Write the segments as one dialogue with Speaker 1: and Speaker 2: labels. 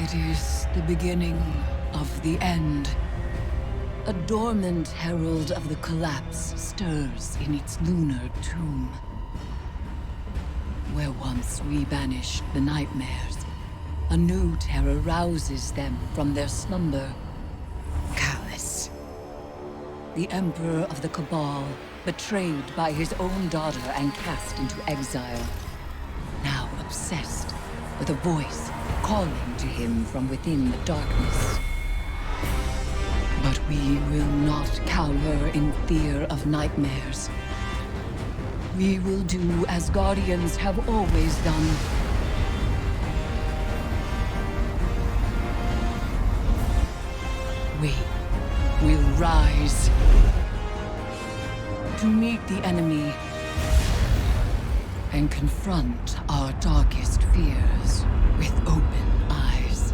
Speaker 1: It is the beginning of the end. A dormant herald of the collapse stirs in its lunar tomb. Where once we banished the nightmares, a new terror rouses them from their slumber. Callus, the Emperor of the Cabal, betrayed by his own daughter and cast into exile. Now obsessed with a voice calling to him from within the darkness. But we will not cower in fear of nightmares. We will do as Guardians have always done. We will rise to meet the enemy and confront our darkest fears with open eyes.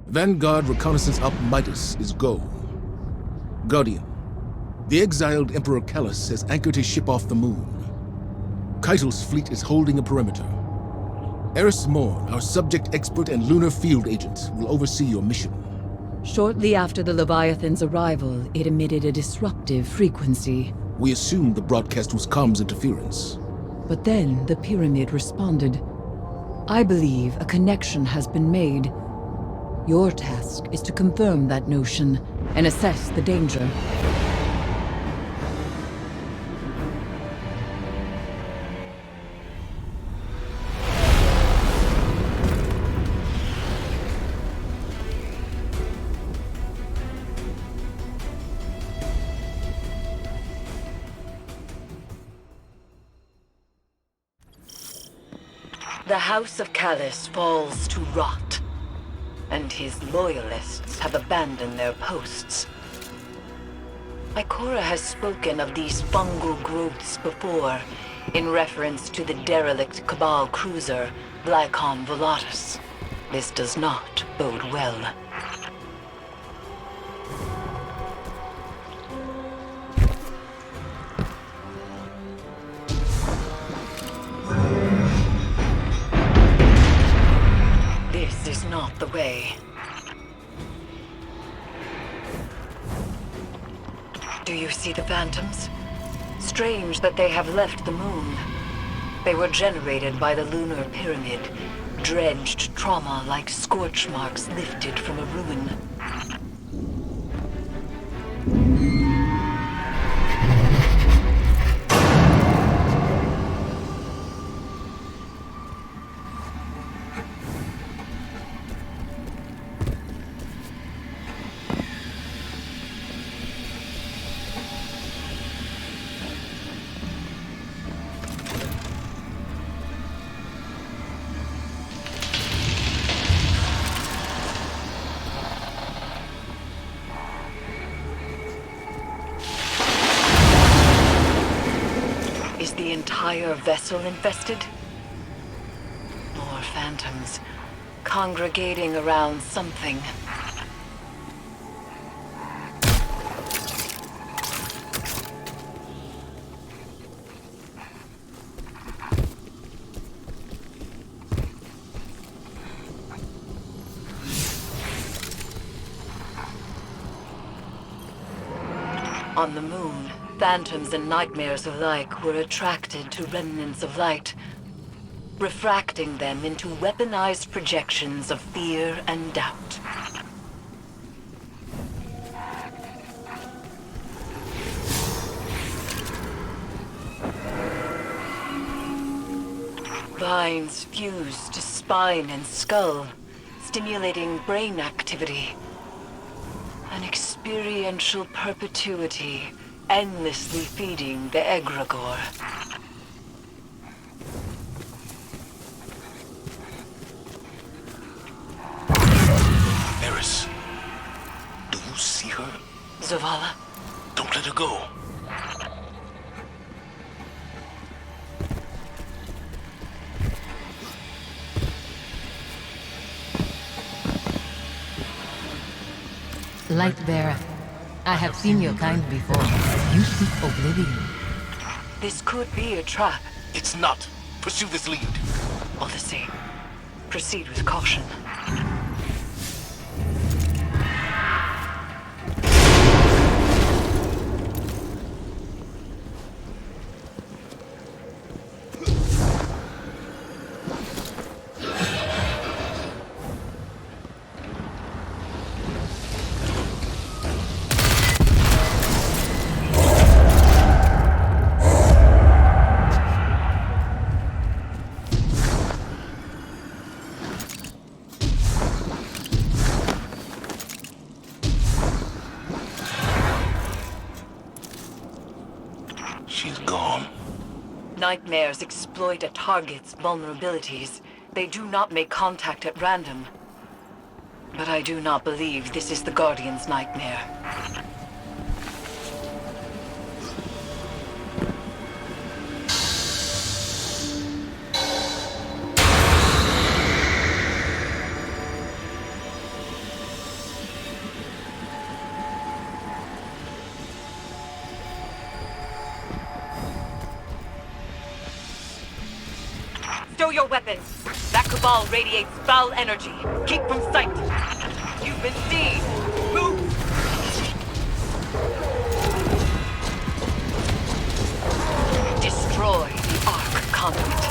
Speaker 2: Vanguard reconnaissance up Midas is go. Guardian, the exiled Emperor Callus has anchored his ship off the moon. Keitel's fleet is holding a perimeter. Eris Morn, our subject expert and lunar field agent, will oversee your mission.
Speaker 1: Shortly after the Leviathan's arrival, it emitted a disruptive frequency.
Speaker 2: We assumed the broadcast was comms interference.
Speaker 1: But then the Pyramid responded. I believe a connection has been made. Your task is to confirm that notion and assess the danger. The House of Callus falls to rot, and his loyalists have abandoned their posts. Ikora has spoken of these fungal growths before, in reference to the derelict Cabal cruiser, Glycon Volatus. This does not bode well. This is not the way. Do you see the phantoms? Strange that they have left the moon. They were generated by the lunar pyramid, dredged trauma like scorch marks lifted from a ruin. Is the entire vessel infested? More phantoms, congregating around something. On the moon, phantoms and nightmares alike were attracted to remnants of light, refracting them into weaponized projections of fear and doubt. Vines fuse to spine and skull, stimulating brain activity. An experiential perpetuity, endlessly feeding the egregore.
Speaker 3: Eris, do you see her?
Speaker 1: Zavala?
Speaker 3: Don't let her go.
Speaker 4: Lightbearer, I have seen your kind before. You seek oblivion.
Speaker 1: This could be a trap.
Speaker 3: It's not. Pursue this lead.
Speaker 1: All the same, proceed with caution.
Speaker 3: She's gone.
Speaker 1: Nightmares exploit a target's vulnerabilities. They do not make contact at random. But I do not believe this is the Guardian's nightmare. Stow your weapons! That Cabal radiates foul energy. Keep from sight! You've been seen! Move! Destroy the Ark conduit.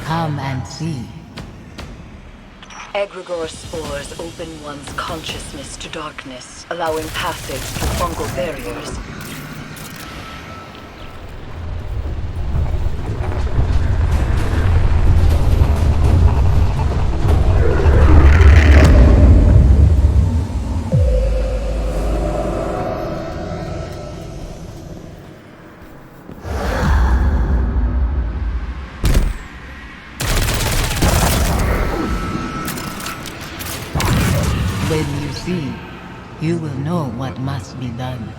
Speaker 4: Come and see.
Speaker 1: Egregore spores open one's consciousness to darkness, allowing passage through fungal barriers.
Speaker 4: When you see, you will know what must be done.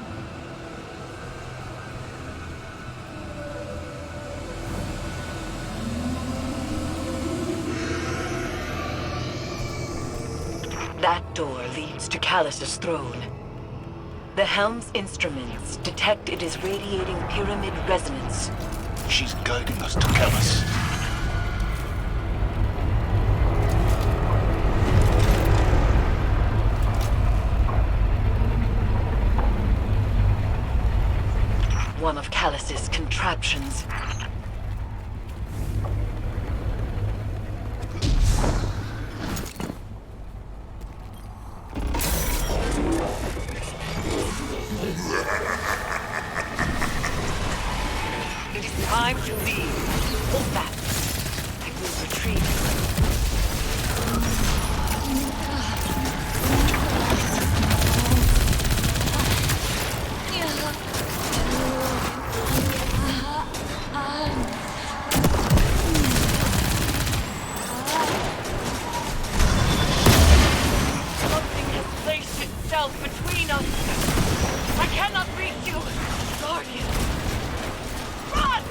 Speaker 1: That door leads to Callus's throne. The helm's instruments detect it is radiating pyramid resonance.
Speaker 3: She's guiding us to Callus.
Speaker 1: One of Callus's contraptions. It is time to leave. Hold back. I will retreat. Something has placed itself between us. I cannot reach you, Guardian. Run!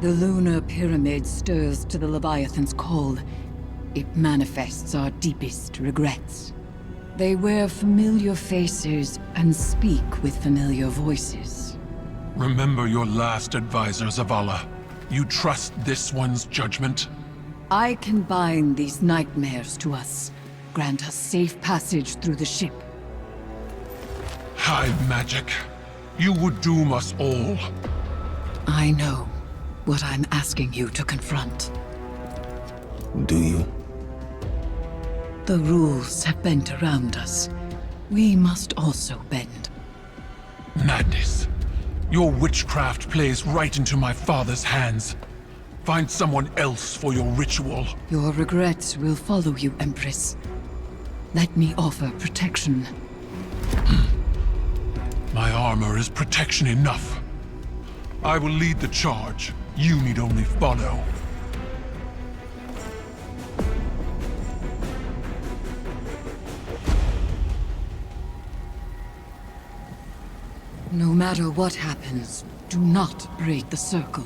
Speaker 1: The lunar pyramid stirs to the Leviathan's call. It manifests our deepest regrets. They wear familiar faces and speak with familiar voices.
Speaker 5: Remember your last advisor, Zavala. You trust this one's judgment?
Speaker 1: I can bind these nightmares to us, grant us safe passage through the ship.
Speaker 5: Hive magic. You would doom us all.
Speaker 1: I know what I'm asking you to confront.
Speaker 2: Do you?
Speaker 1: The rules have bent around us. We must also bend.
Speaker 5: Madness. Your witchcraft plays right into my father's hands. Find someone else for your ritual.
Speaker 1: Your regrets will follow you, Empress. Let me offer protection.
Speaker 5: My armor is protection enough. I will lead the charge. You need only follow.
Speaker 1: No matter what happens, do not break the circle.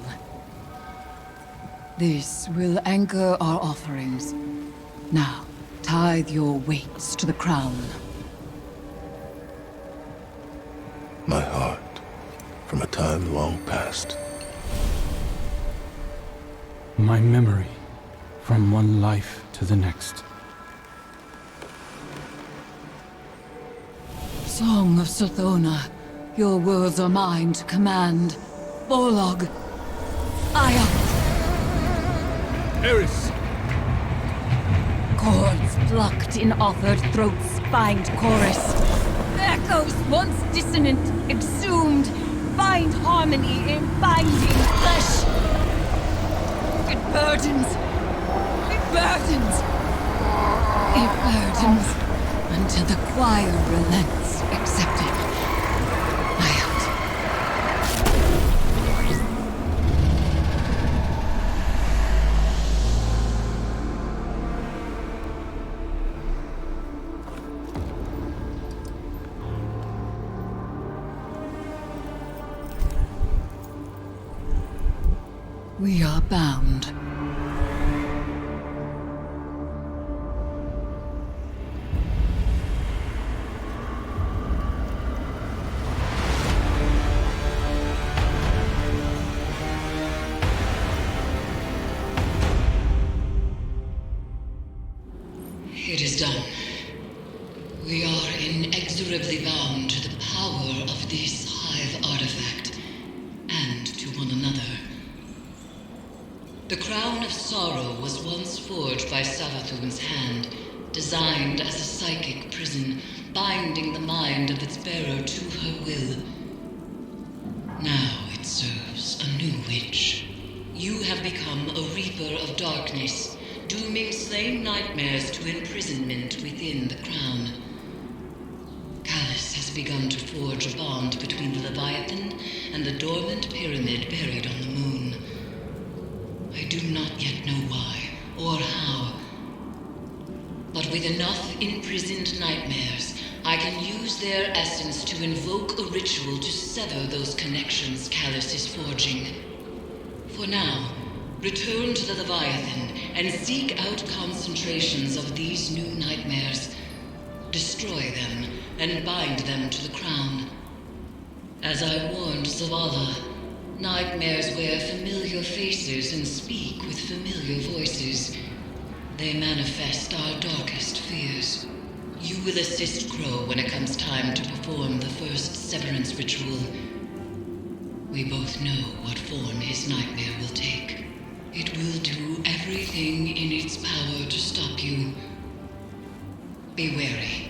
Speaker 1: This will anchor our offerings. Now, tithe your weights to the crown.
Speaker 3: My heart, from a time long past.
Speaker 6: My memory, from one life to the next.
Speaker 1: Song of Sothona, your words are mine to command. Bolog, Aya.
Speaker 2: Eris!
Speaker 1: Chords plucked in offered throats find chorus. Echoes once dissonant, exhumed, find harmony in binding flesh. It burdens. It burdens. It burdens until the choir relents, accepting. We are bound. It is done. We are inexorably bound to the power of this Hive artifact, and to one another. The Crown of Sorrow was once forged by Savathun's hand, designed as a psychic prison, binding the mind of its bearer to her will. Now it serves a new witch. You have become a reaper of darkness, dooming slain nightmares to imprisonment within the Crown. Callus has begun to forge a bond between the Leviathan and the dormant pyramid buried on the moon. I do not yet know why or how, but with enough imprisoned nightmares, I can use their essence to invoke a ritual to sever those connections Callus is forging. For now, return to the Leviathan and seek out concentrations of these new nightmares. Destroy them and bind them to the Crown. As I warned Zavala, nightmares wear familiar faces and speak with familiar voices. They manifest our darkest fears. You will assist Crow when it comes time to perform the first severance ritual. We both know what form his nightmare will take. It will do everything in its power to stop you. Be wary.